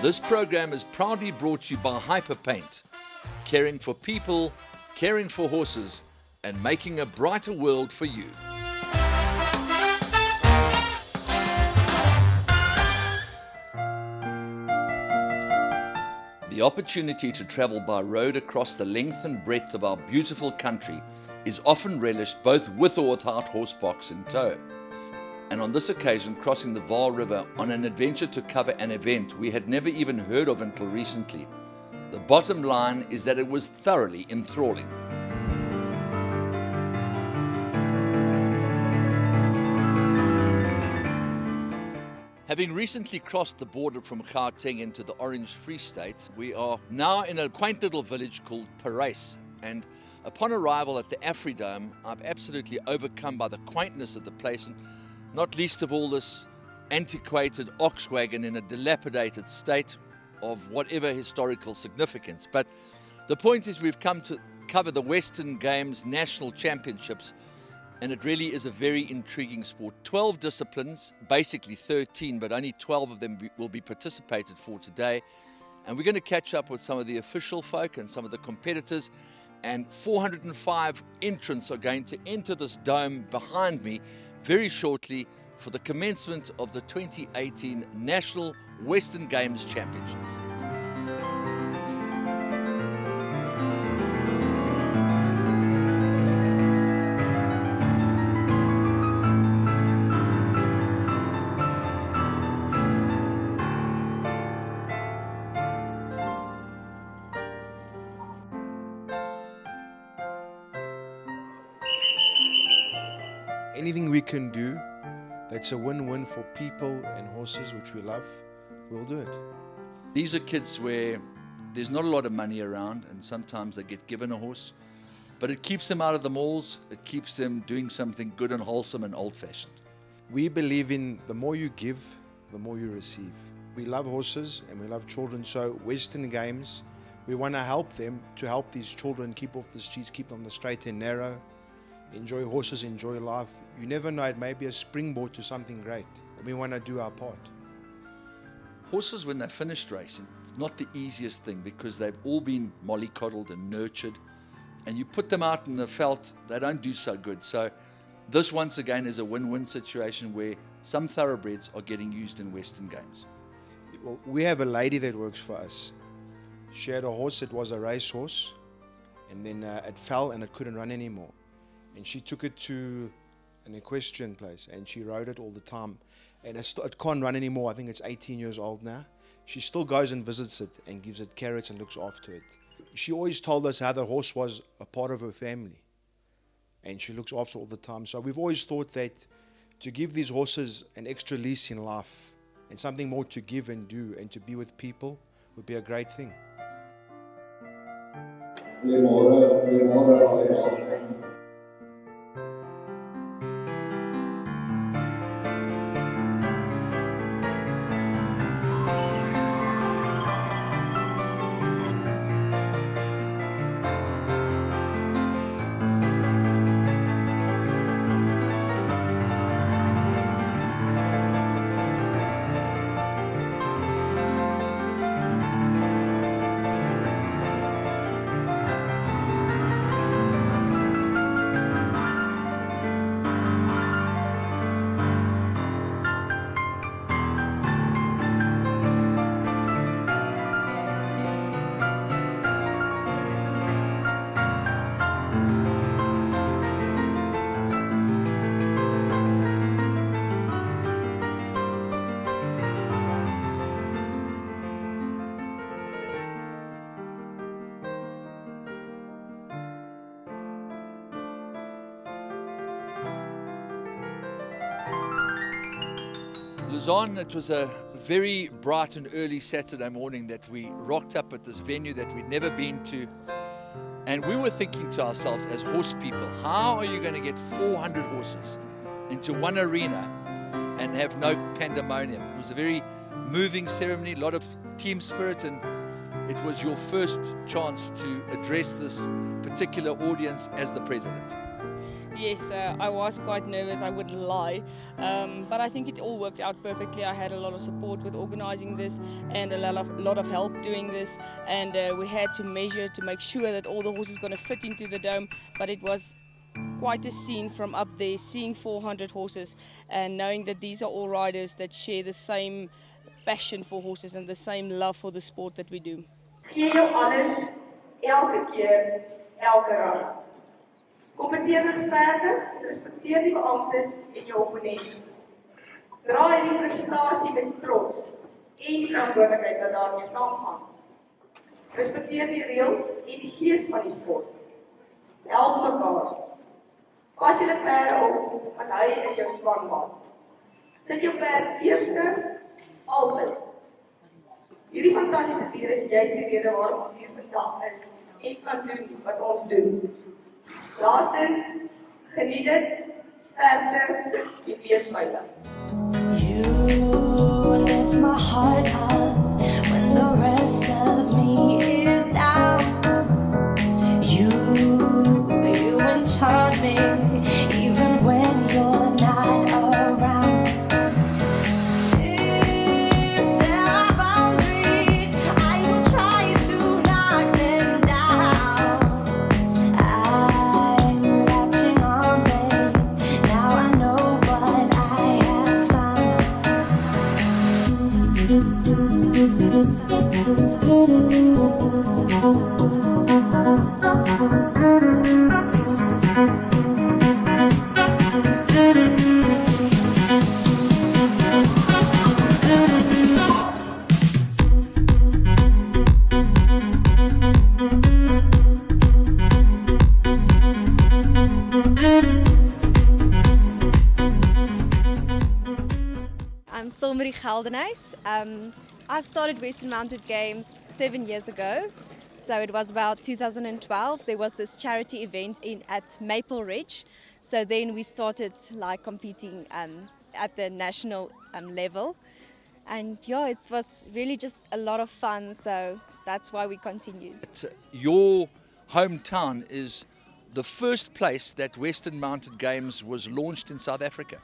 This program is proudly brought to you by Hyperpaint, caring for people, caring for horses, and making a brighter world for you. The opportunity to travel by road across the length and breadth of our beautiful country is often relished both with or without horse box in tow. And on this occasion, crossing the Vaal River on an adventure to cover an event we had never even heard of until recently. The bottom line is that it was thoroughly enthralling. Having recently crossed the border from Gauteng into the Orange Free State, we are now in a quaint little village called Parys. And upon arrival at the Afridome, I'm absolutely overcome by the quaintness of the place, and not least of all this antiquated ox wagon in a dilapidated state of whatever historical significance. But the point is, we've come to cover the Western Games National Championships, and it really is a very intriguing sport. 12 disciplines, basically 13, but only 12 of them will be participated for today. And we're going to catch up with some of the official folk and some of the competitors, and 405 entrants are going to enter this dome behind me very shortly for the commencement of the 2018 National Western Games Championships. Anything we can do that's a win-win for people and horses, which we love, we'll do it. These are kids where there's not a lot of money around, and sometimes they get given a horse, but it keeps them out of the malls. It keeps them doing something good and wholesome and old-fashioned. We believe in the more you give, the more you receive. We love horses and we love children, so Western Games, we want to help them, to help these children keep off the streets, keep them on the straight and narrow, enjoy horses, enjoy life. You never know, it may be a springboard to something great. We want to do our part. Horses, when they're finished racing, it's not the easiest thing because they've all been mollycoddled and nurtured, and you put them out in the veld, they don't do so good. So this, once again, is a win-win situation where some thoroughbreds are getting used in Western Games. Well, we have a lady that works for us. She had a horse, it was a racehorse, and then it fell and it couldn't run anymore. And she took it to an equestrian place and she rode it all the time. And it can't run anymore. I think it's 18 years old now. She still goes and visits it and gives it carrots and looks after it. She always told us how the horse was a part of her family. And she looks after it all the time. So we've always thought that to give these horses an extra lease in life and something more to give and do and to be with people would be a great thing. Luzon, it was a very bright and early Saturday morning that we rocked up at this venue that we'd never been to. And we were thinking to ourselves as horse people, how are you going to get 400 horses into one arena and have no pandemonium? It was a very moving ceremony, a lot of team spirit, and it was your first chance to address this particular audience as the president. Yes, I was quite nervous, I wouldn't lie, but I think it all worked out perfectly. I had a lot of support with organising this and a lot of help doing this, and we had to measure to make sure that all the horses going to fit into the dome, but it was quite a scene from up there, seeing 400 horses and knowing that these are all riders that share the same passion for horses and the same love for the sport that we do. Gee jou alles, elke keer, elke rang. Kompeteer regverdig, respekteer die beamptes en jou opponent. Dra hierdie prestasie met trots en die verantwoordelikheid wat daarmee saamgaan. Respekteer die reëls en die gees van die sport. Help mekaar. Pas julle perde op, want hy is jou spanmaat. Sit jou perd eerste, altyd. Hierdie fantastiese dier is juist die rede waarom ons hier vandag is en kan doen wat ons doen. Laastens, geniet dit, sterkte en wees veilig. You lift my heart up when the rest of me is down. You enchant me even when you're not around. If there are boundaries, I will try to knock them down. I'm latching on, babe. Now I know what I have found. I'm Silmarie Geldenhuys. I've started Western Mounted Games 7 years ago. So it was about 2012. There was this charity event at Maple Ridge. So then we started competing at the national level. And yeah, it was really just a lot of fun. So that's why we continued. Your hometown is the first place that Western Mounted Games was launched in South Africa.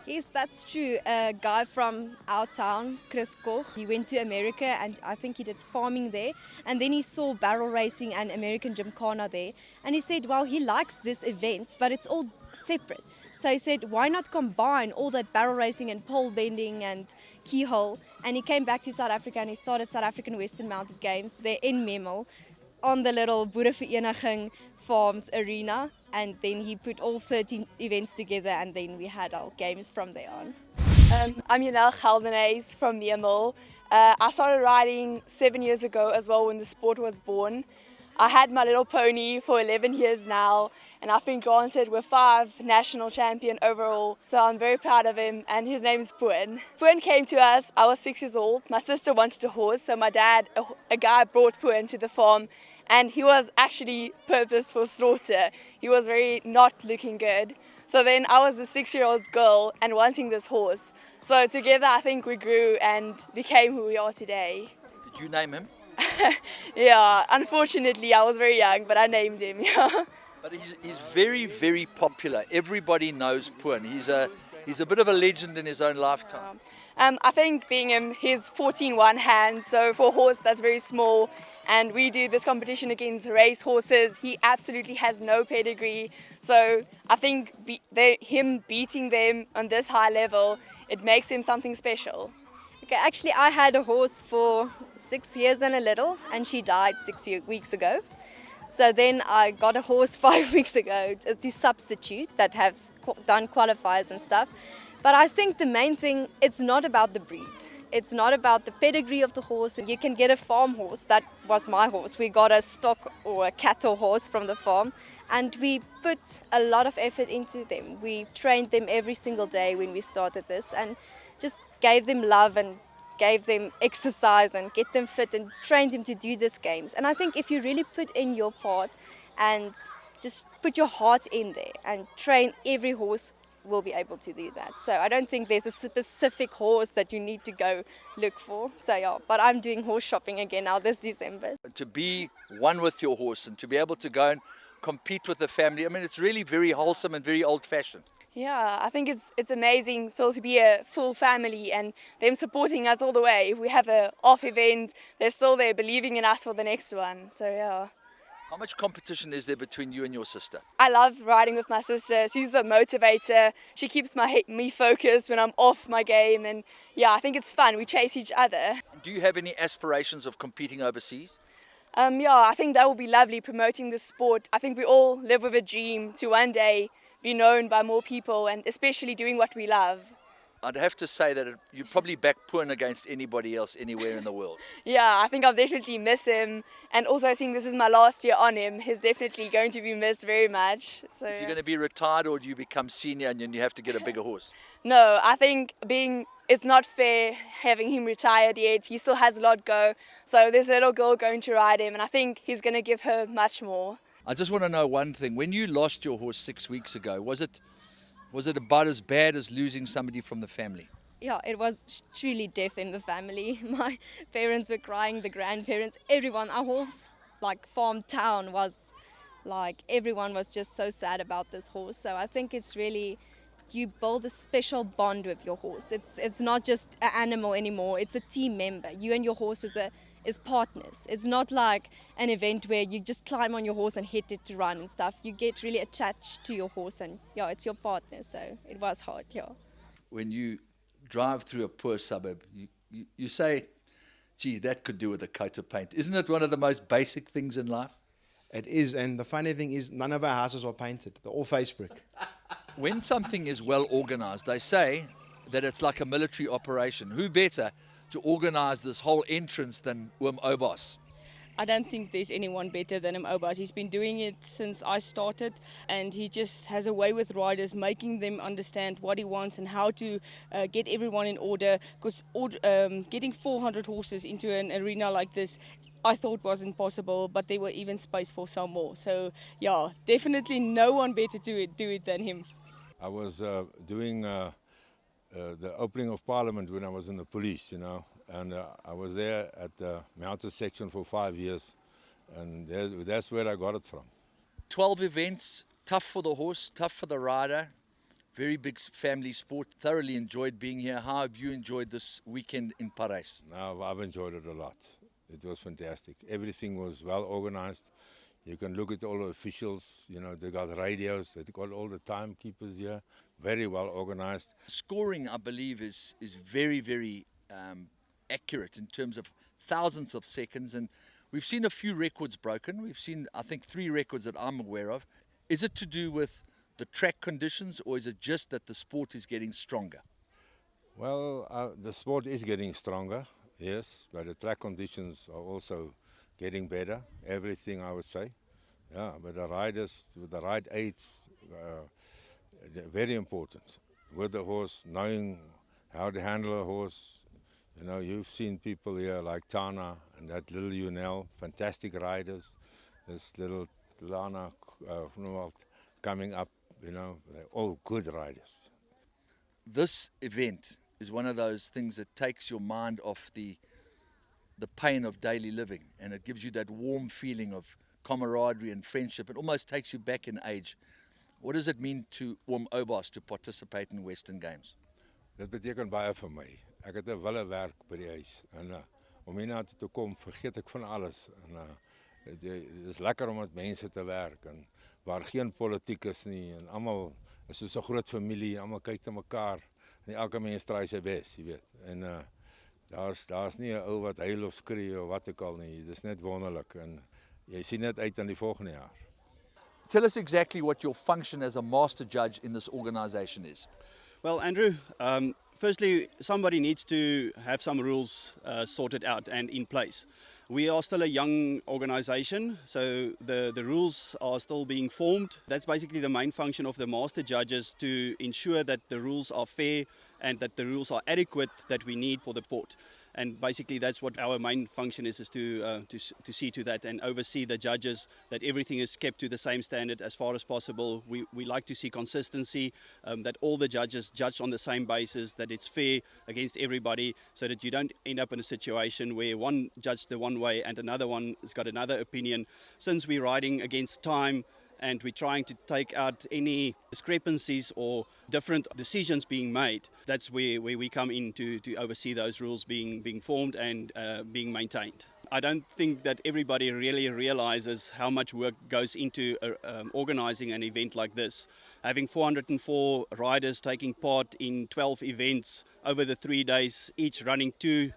Yes, that's true. A guy from our town, Chris Koch, he went to America and I think he did farming there. And then he saw barrel racing and American Gymkhana there. And he said, well, he likes this event, but it's all separate. So he said, why not combine all that barrel racing and pole bending and Keyhole? And he came back to South Africa and he started South African Western Mounted Games there in Memel on the little Boerevereniging Farms arena. And then he put all 13 events together and then we had our games from there on. I'm Janelle Geldenhuys from Memel. I started riding 7 years ago as well when the sport was born. I had my little pony for 11 years now and I've been granted with 5 national champion overall. So I'm very proud of him and his name is Puan. Puan came to us, I was 6 years old. My sister wanted a horse, so my dad, a guy brought Puan to the farm. And he was actually purposed for slaughter. He was very not looking good. So then I was a 6-year-old girl and wanting this horse. So together I think we grew and became who we are today. Did you name him? Yeah, unfortunately I was very young, but I named him. Yeah. But he's very, very popular. Everybody knows Puan. He's a bit of a legend in his own lifetime. I think being him, he's 14 hands, so for a horse that's very small. And we do this competition against race horses. He absolutely has no pedigree. So I think him beating them on this high level, it makes him something special. Okay, actually I had a horse for 6 years and a little and she died 6 weeks ago. So then I got a horse 5 weeks ago to substitute that has done qualifiers and stuff. But I think the main thing, it's not about the breed. It's not about the pedigree of the horse. You can get a farm horse. That was my horse. We got a stock or a cattle horse from the farm and we put a lot of effort into them. We trained them every single day when we started this and just gave them love and gave them exercise and get them fit and trained them to do these games. And I think if you really put in your part and just put your heart in there and train every horse, will be able to do that. So I don't think there's a specific horse that you need to go look for. So yeah, but I'm doing horse shopping again now this December. To be one with your horse and to be able to go and compete with the family. I mean, it's really very wholesome and very old-fashioned. Yeah, I think it's amazing still to be a full family and them supporting us all the way. If we have a off event, they're still there believing in us for the next one. So yeah. How much competition is there between you and your sister? I love riding with my sister. She's the motivator. She keeps me focused when I'm off my game, and yeah, I think it's fun. We chase each other. Do you have any aspirations of competing overseas? Yeah, I think that will be lovely promoting the sport. I think we all live with a dream to one day be known by more people, and especially doing what we love. I'd have to say that you're probably back pulling against anybody else anywhere in the world. Yeah, I think I'll definitely miss him, and also seeing this is my last year on him, he's definitely going to be missed very much. So Is he going to be retired, or do you become senior and then you have to get a bigger horse? No, I think it's not fair having him retired yet. He still has a lot go. So there's a little girl going to ride him, and I think he's going to give her much more. I just want to know one thing. When you lost your horse 6 weeks ago, was it about as bad as losing somebody from the family? Yeah, it was truly death in the family. My parents were crying, the grandparents, everyone, our whole farm town was everyone was just so sad about this horse. So I think it's really, you build a special bond with your horse. It's not just an animal anymore, it's a team member. You and your horse is partners. It's not like an event where you just climb on your horse and hit it to run and stuff. You get really attached to your horse, and yeah, it's your partner. So it was hard, yeah. When you drive through a poor suburb, you say, gee, that could do with a coat of paint. Isn't it one of the most basic things in life? It is, and the funny thing is none of our houses are painted. They're all face brick. When something is well organized, they say that it's like a military operation. Who better to organize this whole entrance than Obos? I don't think there's anyone better than him, Obas. He's been doing it since I started, and he just has a way with riders, making them understand what he wants and how to get everyone in order. Because getting 400 horses into an arena like this, I thought wasn't possible, but there were even space for some more. So yeah, definitely no one better to do it than him. I was doing the opening of Parliament when I was in the police, and I was there at the mounted section for 5 years, and that's where I got it from. 12 events, tough for the horse, tough for the rider, very big family sport. Thoroughly enjoyed being here. How have you enjoyed this weekend in Paris? No, I've enjoyed it a lot. It was fantastic. Everything was well organized. You can look at all the officials, they got radios, they got all the timekeepers here, very well organized. Scoring, I believe, is very, very accurate in terms of thousands of seconds, and we've seen a few records broken. We've seen, I think, 3 records that I'm aware of. Is it to do with the track conditions, or is it just that the sport is getting stronger? Well, the sport is getting stronger, yes, but the track conditions are also getting better, everything I would say. Yeah, but the riders with the right aids, very important. With the horse, knowing how to handle a horse. You've seen people here like Tana and that little Unel, fantastic riders. This little Lana coming up, they're all good riders. This event is one of those things that takes your mind off the pain of daily living, and it gives you that warm feeling of camaraderie and friendship. It almost takes you back in age. What does it mean to Obos to participate in Western Games? Dit beteken baie vir my. Ek het 'n wille werk by die huis, en om hier na toe te kom, vergeet ek van alles. En dit is lekker om met mense te werk, en waar geen politiek is nie, en almal is soos 'n groot familie, almal kyk na mekaar, en elke mens try sy bes, jy weet. En daar's nie 'n ou wat huil of skree of wat ook al nie. Dit is net wonderlik, en jy sien net uit aan die volgende jaar. Tell us exactly what your function as a master judge in this organization is. Well, Andrew, firstly, somebody needs to have some rules sorted out and in place. We are still a young organization, so the rules are still being formed. That's basically the main function of the master judges, to ensure that the rules are fair and that the rules are adequate that we need for the port. And basically that's what our main function is to see to that and oversee the judges, that everything is kept to the same standard as far as possible. We like to see consistency, that all the judges judge on the same basis, that it's fair against everybody, so that you don't end up in a situation where one judged the one way and another one has got another opinion. Since we're riding against time and we're trying to take out any discrepancies or different decisions being made. That's where we come in to oversee those rules being formed and being maintained. I don't think that everybody really realizes how much work goes into organizing an event like this. Having 404 riders taking part in 12 events over the 3 days, each running two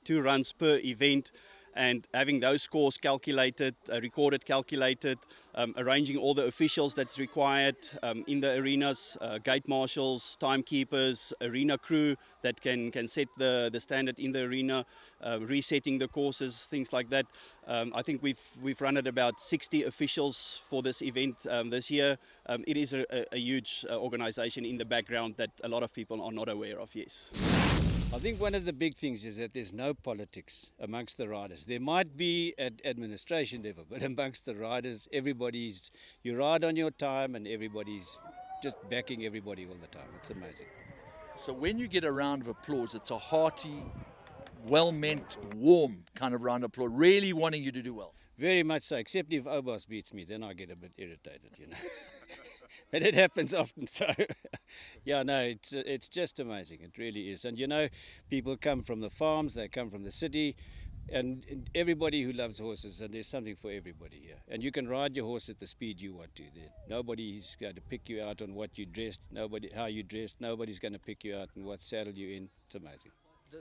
runs per event, and having those scores calculated, recorded, calculated, arranging all the officials that's required in the arenas, gate marshals, timekeepers, arena crew that can set the standard in the arena, resetting the courses, things like that. I think we've run at about 60 officials for this event this year. It is a huge organization in the background that a lot of people are not aware of, yes. I think one of the big things is that there's no politics amongst the riders. There might be at administration level, but amongst the riders, you ride on your time and everybody's just backing everybody all the time. It's amazing. So when you get a round of applause, it's a hearty, well-meant, warm kind of round of applause, really wanting you to do well. Very much so, except if Obas beats me, then I get a bit irritated, you know. But it happens often, so yeah, no, it's just amazing. It really is. And you know, people come from the farms, they come from the city, and everybody who loves horses, and there's something for everybody here. And you can ride your horse at the speed you want to. Nobody's going to pick you out on what you dressed, how you dressed. Nobody's going to pick you out on what saddle you're in. It's amazing.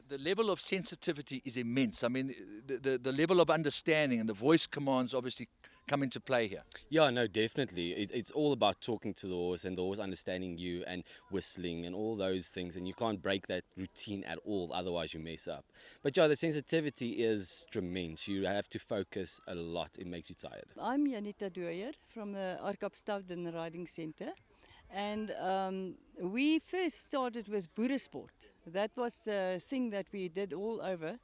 The level of sensitivity is immense. I mean, the level of understanding and the voice commands obviously come into play here. Yeah, no, definitely. It's all about talking to the horse and the horse understanding you and whistling and all those things. And you can't break that routine at all, otherwise you mess up. But yeah, the sensitivity is tremendous. You have to focus a lot. It makes you tired. I'm Janita Dooyer from the Arkapstad Riding Centre. And we first started with Boere sport. That was the thing that we did all over.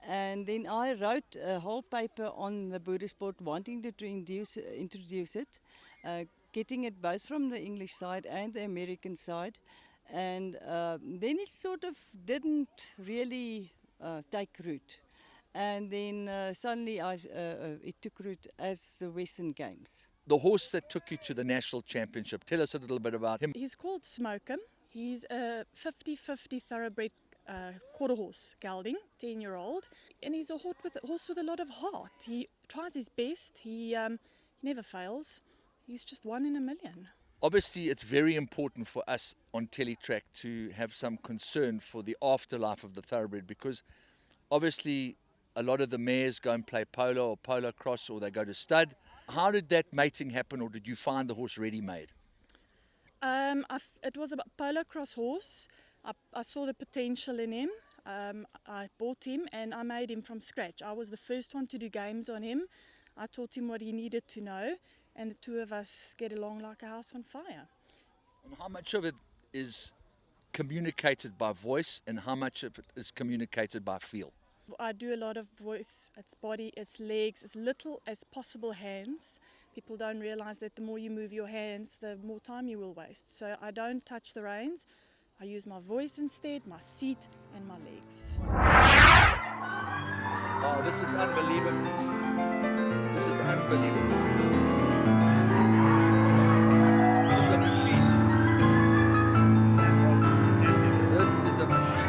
And then I wrote a whole paper on the Boere sport, wanting to introduce it, getting it both from the English side and the American side. And then it sort of didn't really take root. And then suddenly it took root as the Western Games. The horse that took you to the national championship, tell us a little bit about him. He's called Smokem. He's a 50-50 thoroughbred quarter horse gelding, 10-year-old. And he's a horse with a lot of heart. He tries his best. He never fails. He's just one in a million. Obviously, it's very important for us on Teletrack to have some concern for the afterlife of the thoroughbred, because obviously a lot of the mares go and play polo or polo cross, or they go to stud. How did that mating happen, or did you find the horse ready-made? It was a polo cross horse. I saw the potential in him. I bought him and I made him from scratch. I was the first one to do games on him. I taught him what he needed to know, and the two of us get along like a house on fire. And how much of it is communicated by voice and how much of it is communicated by feel? I do a lot of voice, its body, its legs, as little as possible hands. People don't realize that the more you move your hands, the more time you will waste. So I don't touch the reins. I use my voice instead, my seat and my legs. Oh, this is unbelievable. This is unbelievable. This is a machine. This is a machine.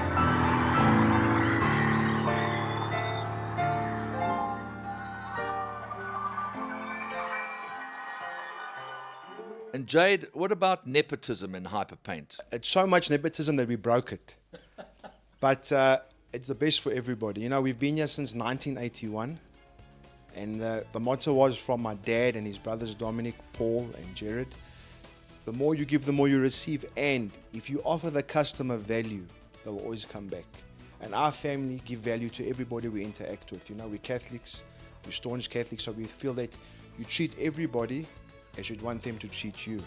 And Jade, what about nepotism in hyperpaint? It's so much nepotism that we broke it. But it's the best for everybody. You know, we've been here since 1981. And the motto was from my dad and his brothers Dominic, Paul and Jared. The more you give, the more you receive. And if you offer the customer value, they will always come back. And our family give value to everybody we interact with. You know, we're Catholics, we're staunch Catholics, so we feel that you treat everybody as you'd want them to treat you.